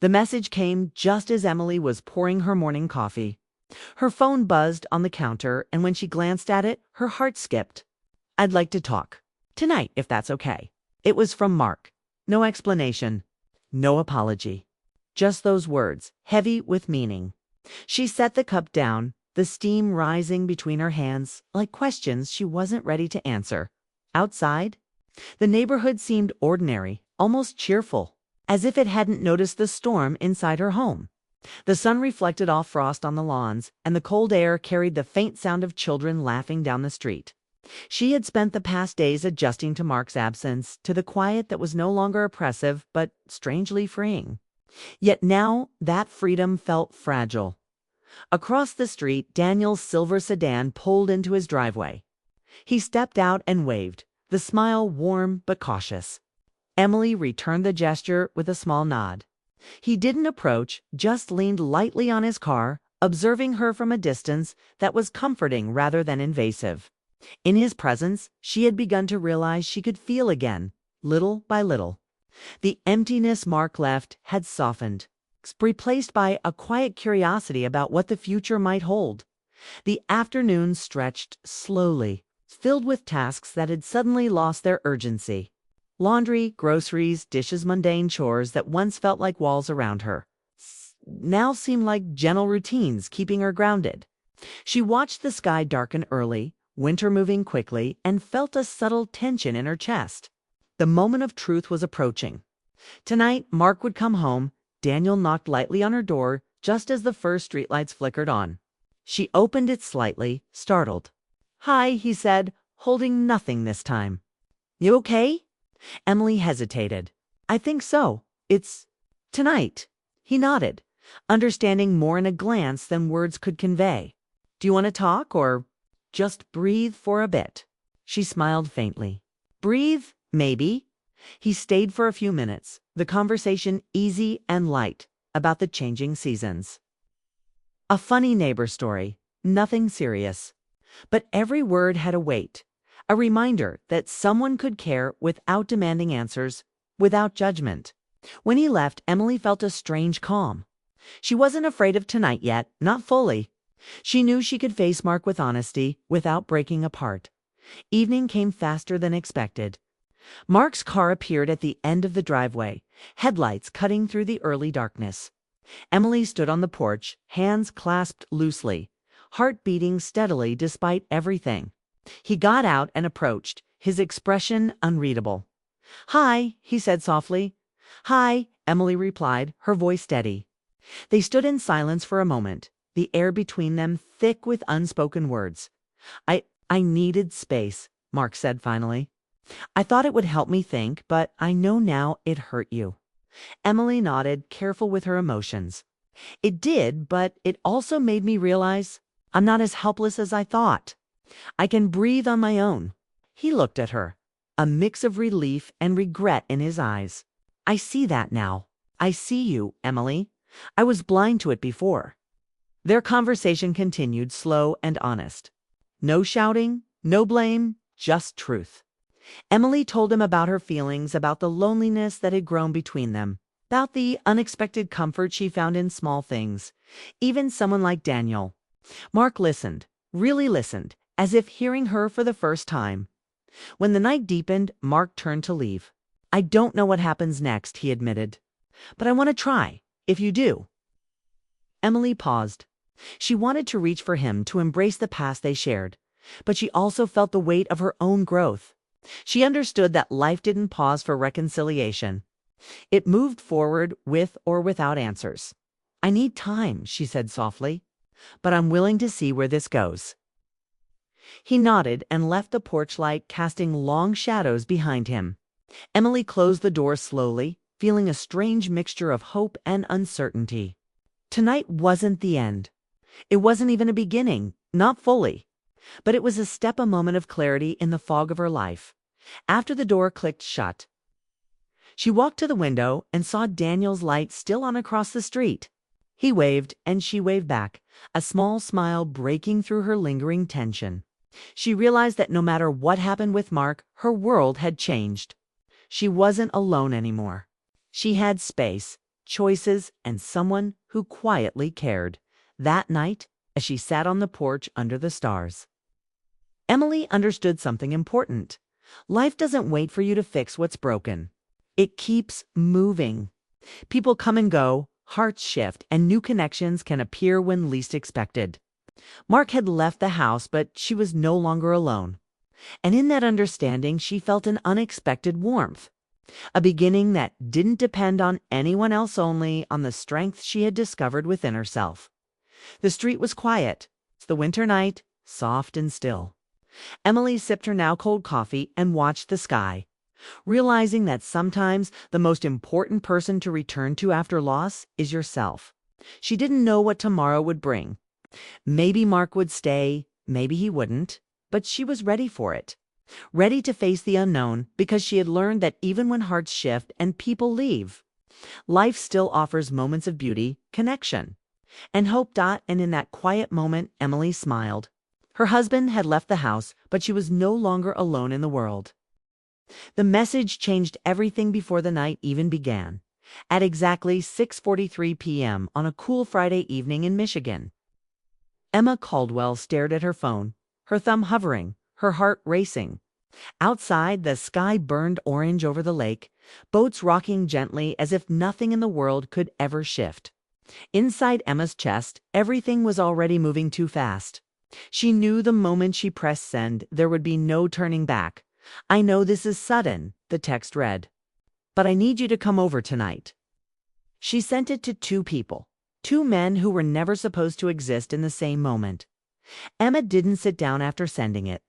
The message came just as Emily was pouring her morning coffee. Her phone buzzed on the counter, and when she glanced at it, her heart skipped. "I'd like to talk. Tonight, if that's okay." It was from Mark. No explanation. No apology. Just those words, heavy with meaning. She set the cup down, the steam rising between her hands, like questions she wasn't ready to answer. Outside, the neighborhood seemed ordinary, almost cheerful, as if it hadn't noticed the storm inside her home. The sun reflected off frost on the lawns, and the cold air carried the faint sound of children laughing down the street. She had spent the past days adjusting to Mark's absence, to the quiet that was no longer oppressive, but strangely freeing. Yet now that freedom felt fragile. Across the street, Daniel's silver sedan pulled into his driveway. He stepped out and waved, the smile warm but cautious. Emily returned the gesture with a small nod. He didn't approach, just leaned lightly on his car, observing her from a distance that was comforting rather than invasive. In his presence, she had begun to realize she could feel again, little by little. The emptiness Mark left had softened, replaced by a quiet curiosity about what the future might hold. The afternoon stretched slowly, filled with tasks that had suddenly lost their urgency. Laundry, groceries, dishes, mundane chores that once felt like walls around her now seemed like gentle routines keeping her grounded. She watched the sky darken early, winter moving quickly, and felt a subtle tension in her chest. The moment of truth was approaching. Tonight, Mark would come home. Daniel knocked lightly on her door just as the first streetlights flickered on. She opened it slightly, startled. "Hi," he said, holding nothing this time. "You okay?" Emily hesitated. "I think so. It's tonight." He nodded, understanding more in a glance than words could convey. "Do you want to talk or just breathe for a bit?" She smiled faintly. "Breathe, maybe." He stayed for a few minutes, the conversation easy and light, about the changing seasons. A funny neighbor story, nothing serious. But every word had a weight, a reminder that someone could care without demanding answers, without judgment. When he left, Emily felt a strange calm. She wasn't afraid of tonight yet, not fully. She knew she could face Mark with honesty, without breaking apart. Evening came faster than expected. Mark's car appeared at the end of the driveway, headlights cutting through the early darkness. Emily stood on the porch, hands clasped loosely, heart beating steadily despite everything. He got out and approached, his expression unreadable. "Hi," he said softly. "Hi," Emily replied, her voice steady. They stood in silence for a moment, the air between them thick with unspoken words. I needed space," Mark said finally. "I thought it would help me think, but I know now it hurt you." Emily nodded, careful with her emotions. "It did, but it also made me realize I'm not as helpless as I thought. I can breathe on my own." He looked at her, a mix of relief and regret in his eyes. "I see that now. I see you, Emily. I was blind to it before." Their conversation continued, slow and honest. No shouting, no blame, just truth. Emily told him about her feelings, about the loneliness that had grown between them, about the unexpected comfort she found in small things, even someone like Daniel. Mark listened, really listened, as if hearing her for the first time. When the night deepened, Mark turned to leave. "I don't know what happens next," he admitted, "but I want to try, if you do." Emily paused. She wanted to reach for him, to embrace the past they shared, but she also felt the weight of her own growth. She understood that life didn't pause for reconciliation. It moved forward with or without answers. "I need time," she said softly, "but I'm willing to see where this goes." He nodded and left the porch light casting long shadows behind him. Emily closed the door slowly, feeling a strange mixture of hope and uncertainty. Tonight wasn't the end. It wasn't even a beginning, not fully. But it was a step, a moment of clarity in the fog of her life. After the door clicked shut, she walked to the window and saw Daniel's light still on across the street. He waved, and she waved back, a small smile breaking through her lingering tension. She realized that no matter what happened with Mark, her world had changed. She wasn't alone anymore. She had space, choices, and someone who quietly cared. That night, as she sat on the porch under the stars, Emily understood something important. Life doesn't wait for you to fix what's broken. It keeps moving. People come and go, hearts shift, and new connections can appear when least expected. Mark had left the house, but she was no longer alone. And in that understanding, she felt an unexpected warmth. A beginning that didn't depend on anyone else, only on the strength she had discovered within herself. The street was quiet. It's the winter night, soft and still. Emily sipped her now cold coffee and watched the sky, realizing that sometimes the most important person to return to after loss is yourself. She didn't know what tomorrow would bring. Maybe Mark would stay, maybe he wouldn't, but she was ready for it. Ready to face the unknown, because she had learned that even when hearts shift and people leave, life still offers moments of beauty, connection, and hope. And in that quiet moment, Emily smiled. Her husband had left the house, but she was no longer alone in the world. The message changed everything before the night even began. At exactly 6:43 p.m. on a cool Friday evening in Michigan, Emma Caldwell stared at her phone, her thumb hovering, her heart racing. Outside, the sky burned orange over the lake, boats rocking gently as if nothing in the world could ever shift. Inside Emma's chest, everything was already moving too fast. She knew the moment she pressed send, there would be no turning back. "I know this is sudden," the text read, "but I need you to come over tonight." She sent it to two people, two men who were never supposed to exist in the same moment. Emma didn't sit down after sending it.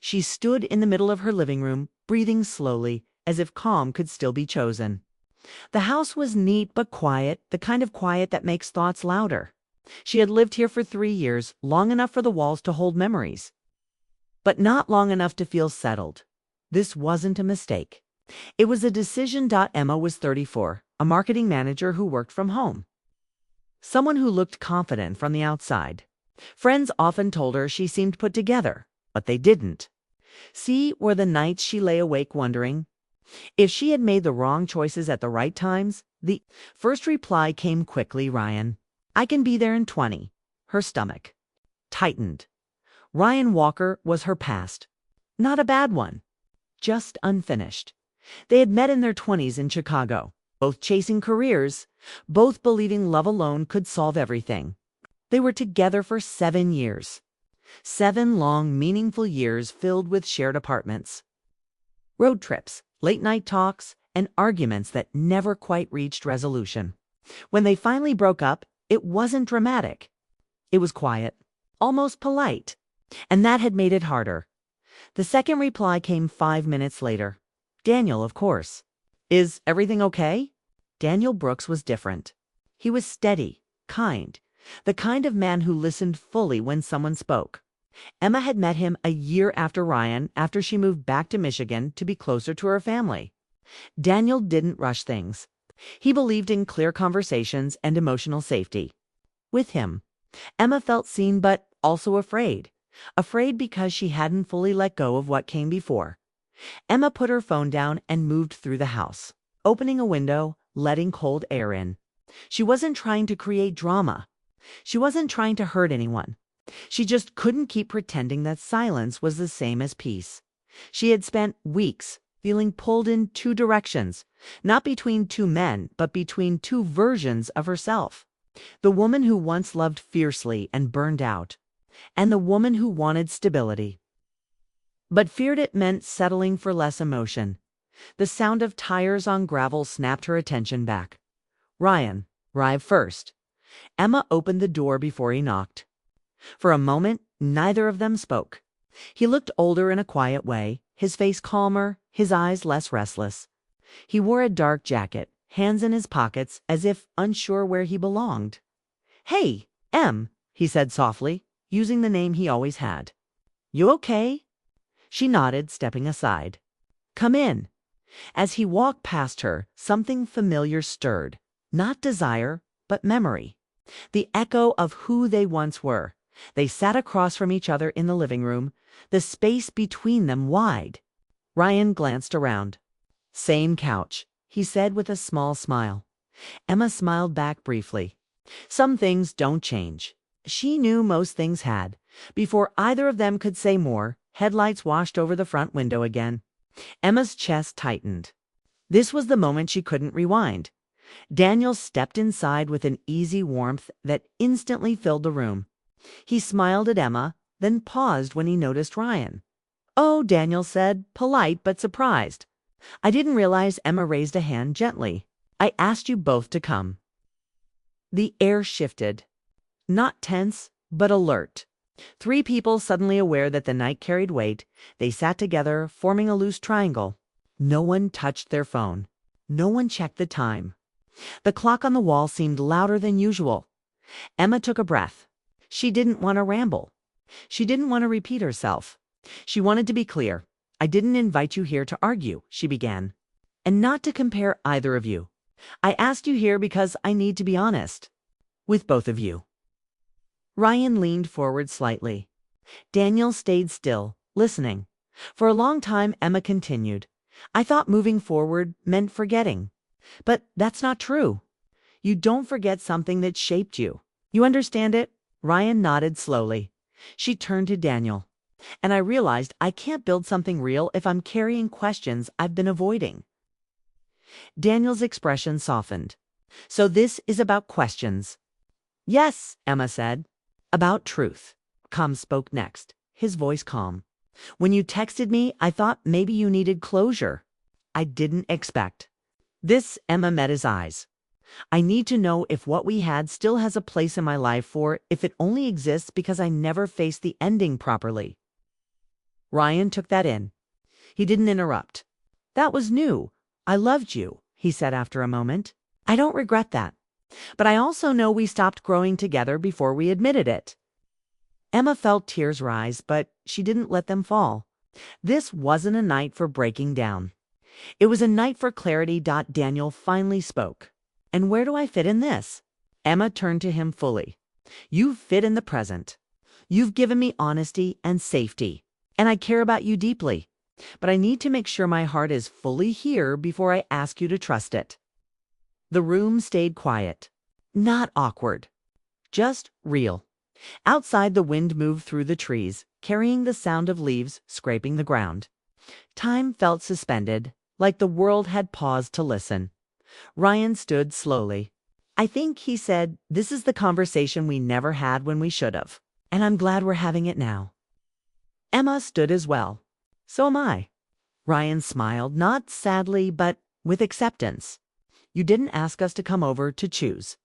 She stood in the middle of her living room, breathing slowly, as if calm could still be chosen. The house was neat but quiet, the kind of quiet that makes thoughts louder. She had lived here for 3 years, long enough for the walls to hold memories, but not long enough to feel settled. This wasn't a mistake. It was a decision. Emma was 34, a marketing manager who worked from home. Someone who looked confident from the outside. Friends often told her she seemed put together, but they didn't. See were the nights she lay awake wondering if she had made the wrong choices at the right times. The first reply came quickly: "Ryan, I can be there in 20. Her stomach tightened. Ryan Walker was her past. Not a bad one, just unfinished. They had met in their 20s in Chicago, both chasing careers, both believing love alone could solve everything. They were together for 7 years. 7 long, meaningful years filled with shared apartments, road trips, late-night talks, and arguments that never quite reached resolution. When they finally broke up, it wasn't dramatic. It was quiet, almost polite, and that had made it harder. The second reply came 5 minutes later. "Daniel, of course. Is everything okay?" Daniel Brooks was different. He was steady, kind, the kind of man who listened fully when someone spoke. Emma had met him a year after Ryan, after she moved back to Michigan to be closer to her family. Daniel didn't rush things. He believed in clear conversations and emotional safety. With him, Emma felt seen but also afraid. Afraid because she hadn't fully let go of what came before. Emma put her phone down and moved through the house, opening a window, letting cold air in. She wasn't trying to create drama. She wasn't trying to hurt anyone. She just couldn't keep pretending that silence was the same as peace. She had spent weeks feeling pulled in 2 directions, not between 2 men, but between 2 versions of herself. The woman who once loved fiercely and burned out, and the woman who wanted stability, but feared it meant settling for less emotion. The sound of tires on gravel snapped her attention back. Ryan arrived first. Emma opened the door before he knocked. For a moment, neither of them spoke. He looked older in a quiet way, his face calmer, his eyes less restless. He wore a dark jacket, hands in his pockets, as if unsure where he belonged. "Hey, Em," he said softly, using the name he always had. "You okay?" She nodded, stepping aside. "Come in." As he walked past her, something familiar stirred. Not desire, but memory. The echo of who they once were. They sat across from each other in the living room, the space between them wide. Ryan glanced around. "Same couch," he said with a small smile. Emma smiled back briefly. Some things don't change. She knew most things had. Before either of them could say more, headlights washed over the front window again. Emma's chest tightened. This was the moment she couldn't rewind. Daniel stepped inside with an easy warmth that instantly filled the room. He smiled at Emma, then paused when he noticed Ryan. "Oh," Daniel said, polite but surprised. "I didn't realize." Emma raised a hand gently. "I asked you both to come." The air shifted. Not tense, but alert. Three people suddenly aware that the night carried weight. They sat together, forming a loose triangle. No one touched their phone. No one checked the time. The clock on the wall seemed louder than usual. Emma took a breath. She didn't want to ramble. She didn't want to repeat herself. She wanted to be clear. "I didn't invite you here to argue," she began. "And not to compare either of you. I asked you here because I need to be honest. With both of you." Ryan leaned forward slightly. Daniel stayed still, listening. For a long time, Emma continued. "I thought moving forward meant forgetting. But that's not true. You don't forget something that shaped you. You understand it?" Ryan nodded slowly. She turned to Daniel. "And I realized I can't build something real if I'm carrying questions I've been avoiding." Daniel's expression softened. "So this is about questions?" "Yes," Emma said. "About truth." Com spoke next, his voice calm. "When you texted me, I thought maybe you needed closure. I didn't expect." This Emma met his eyes. "I need to know if what we had still has a place in my life, or if it only exists because I never faced the ending properly." Ryan took that in. He didn't interrupt. "That was new. I loved you," he said after a moment. "I don't regret that. But I also know we stopped growing together before we admitted it." Emma felt tears rise, but she didn't let them fall. This wasn't a night for breaking down. It was a night for clarity. Daniel finally spoke. "And where do I fit in this?" Emma turned to him fully. "You fit in the present. You've given me honesty and safety, and I care about you deeply. But I need to make sure my heart is fully here before I ask you to trust it." The room stayed quiet. Not awkward. Just real. Outside, the wind moved through the trees, carrying the sound of leaves scraping the ground. Time felt suspended, like the world had paused to listen. Ryan stood slowly. "I think," he said, "this is the conversation we never had when we should have. And I'm glad we're having it now." Emma stood as well. "So am I." Ryan smiled, not sadly, but with acceptance. "You didn't ask us to come over to choose.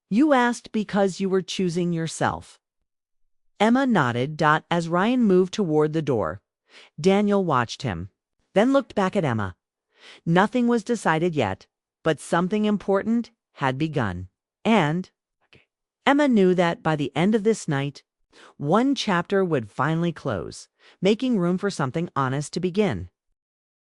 You asked because you were choosing yourself." Emma nodded. As Ryan moved toward the door. Daniel watched him, then looked back at Emma. Nothing was decided yet, but something important had begun. And Emma knew that by the end of this night, one chapter would finally close, making room for something honest to begin.